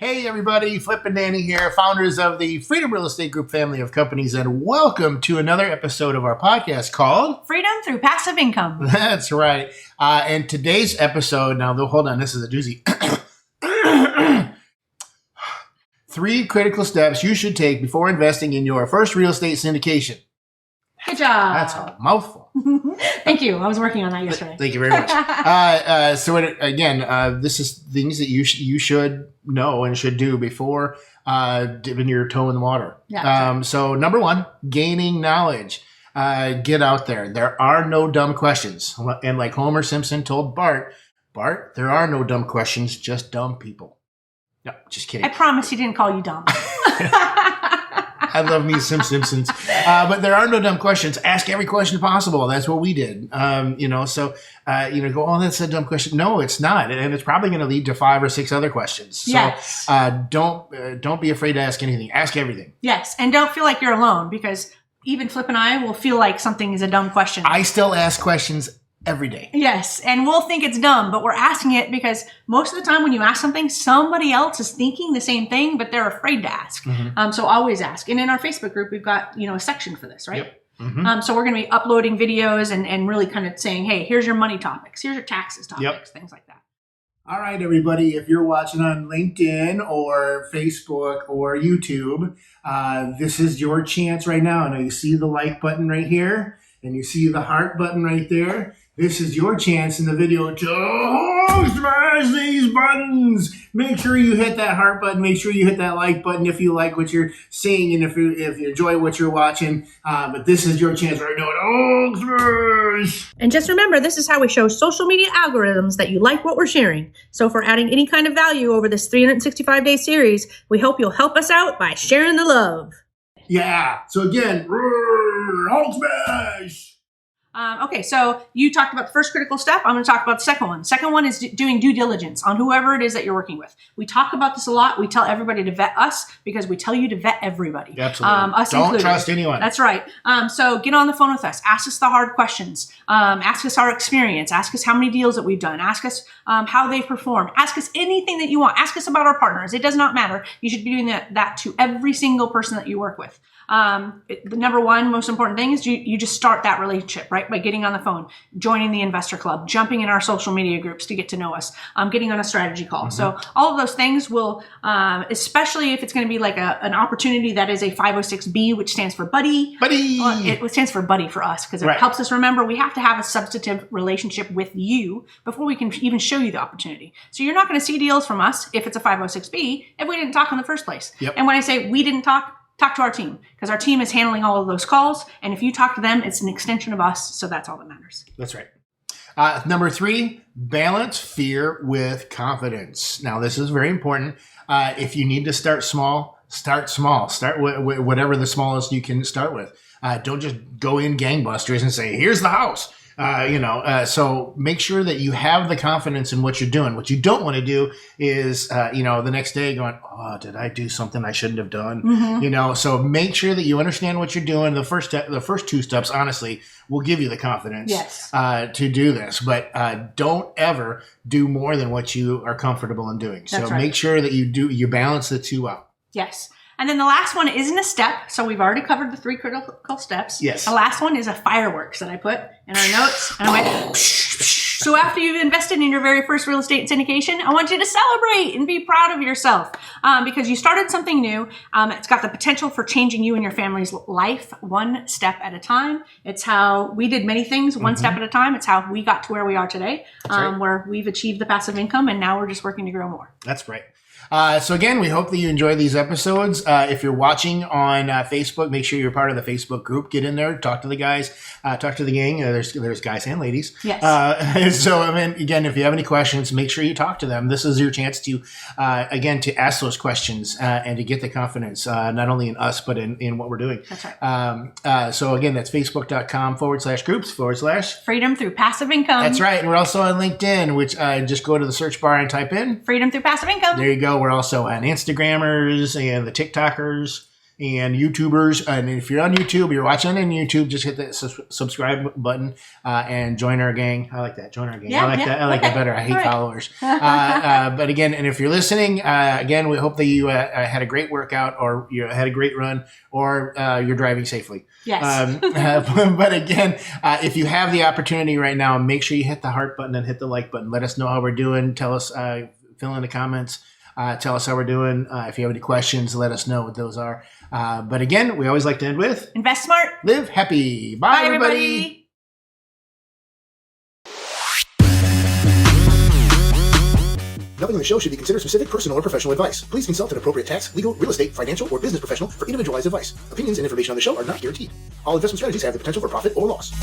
Hey everybody, Flip and Danny here, founders of the Freedom Real Estate Group family of companies, and welcome to another episode of our podcast called Freedom Through Passive Income. That's right. And today's episode, now hold on, this is a doozy. 3 critical steps you should take before investing in your first real estate syndication. Good job. That's a mouthful. Thank you. I was working on that yesterday. Thank you very much. This is things that you should know and should do before dipping your toe in the water. Yeah, So number 1, gaining knowledge. Get out there. There are no dumb questions. And like Homer Simpson told Bart, there are no dumb questions, just dumb people. No, just kidding. I promise he didn't call you dumb. I love me some Simpsons. But there are no dumb questions. Ask every question possible. That's what we did. Go, oh, that's a dumb question. No, it's not. And it's probably going to lead to 5 or 6 other questions. So yes. Don't be afraid to ask anything. Ask everything. Yes. And don't feel like you're alone, because even Flip and I will feel like something is a dumb question. I still ask questions every day. Yes. And we'll think it's dumb, but we're asking it because most of the time when you ask something, somebody else is thinking the same thing, but they're afraid to ask. Mm-hmm. So always ask. And in our Facebook group, we've got, a section for this, right? Yep. Mm-hmm. So we're going to be uploading videos and really kind of saying, hey, here's your money topics. Here's your taxes topics, things like that. All right, everybody, if you're watching on LinkedIn or Facebook or YouTube, this is your chance right now. Now you see the like button right here and you see the heart button right there. This is your chance in the video to smash these buttons. Make sure you hit that heart button. Make sure you hit that like button if you like what you're seeing and if you enjoy what you're watching. But this is your chance right now to smash. And just remember, this is how we show social media algorithms that you like what we're sharing. So for adding any kind of value over this 365-day series, we hope you'll help us out by sharing the love. Yeah. So again, Hulk smash. Okay, so you talked about the first critical step. I'm going to talk about the second one. The second one is doing due diligence on whoever it is that you're working with. We talk about this a lot. We tell everybody to vet us because we tell you to vet everybody. Absolutely. Us Don't included. trust anyone. That's right. So get on the phone with us. Ask us the hard questions. Ask us our experience. Ask us how many deals that we've done. Ask us how they perform. Ask us anything that you want. Ask us about our partners. It does not matter. You should be doing that to every single person that you work with. The number one most important thing is you just start that relationship, right? By getting on the phone, joining the investor club, jumping in our social media groups to get to know us, getting on a strategy call. Mm-hmm. So all of those things will, especially if it's going to be like an opportunity that is a 506B, which stands for buddy. It stands for buddy for us because it helps us remember we have to have a substantive relationship with you before we can even show you the opportunity. So you're not going to see deals from us if it's a 506B if we didn't talk in the first place. Yep. And when I say we didn't talk to our team, because our team is handling all of those calls. And if you talk to them, it's an extension of us. So that's all that matters. That's right. Number 3, balance fear with confidence. Now, this is very important. If you need to start small, start small. Start with whatever the smallest you can start with. Don't just go in gangbusters and say, here's the house. So make sure that you have the confidence in what you're doing. What you don't want to do is, the next day going, oh, did I do something I shouldn't have done? Mm-hmm. So make sure that you understand what you're doing. The first 2 steps, honestly, will give you the confidence to do this. But don't ever do more than what you are comfortable in doing. So make sure that you balance the 2 out. Yes. And then the last one isn't a step. So we've already covered the 3 critical steps. Yes. The last one is a fireworks that I put in our notes. And I went, so after you've invested in your very first real estate syndication, I want you to celebrate and be proud of yourself because you started something new. It's got the potential for changing you and your family's life 1 step at a time. It's how we did many things 1 step at a time. It's how we got to where we are today, where we've achieved the passive income and now we're just working to grow more. That's right. So again, we hope that you enjoy these episodes. If you're watching on Facebook, make sure you're part of the Facebook group. Get in there, talk to the guys, talk to the gang. There's guys and ladies. Yes. Again, if you have any questions, make sure you talk to them. This is your chance to ask those questions and to get the confidence, not only in us, but in what we're doing. That's right. So again, that's facebook.com/groups/ Freedom Through Passive Income. That's right. And we're also on LinkedIn, which just go to the search bar and type in Freedom Through Passive Income. There you go. We're also on Instagrammers and the TikTokers. and YouTubers. And if you're on YouTube, you're watching on YouTube, just hit the subscribe button and join our gang. I like that. Join our gang. Yeah, I like that. I like that better. I hate followers. But again, and if you're listening, again, we hope that you had a great workout, or you had a great run, or you're driving safely. Yes. But again, if you have the opportunity right now, make sure you hit the heart button and hit the like button. Let us know how we're doing. Tell us, fill in the comments. Tell us how we're doing. If you have any questions, let us know what those are. But again, we always like to end with Invest smart. live happy. Bye, everybody. Nothing in the show should be considered specific personal or professional advice. Please consult an appropriate tax, legal, real estate, financial, or business professional for individualized advice. Opinions and information on the show are not guaranteed. All investment strategies have the potential for profit or loss.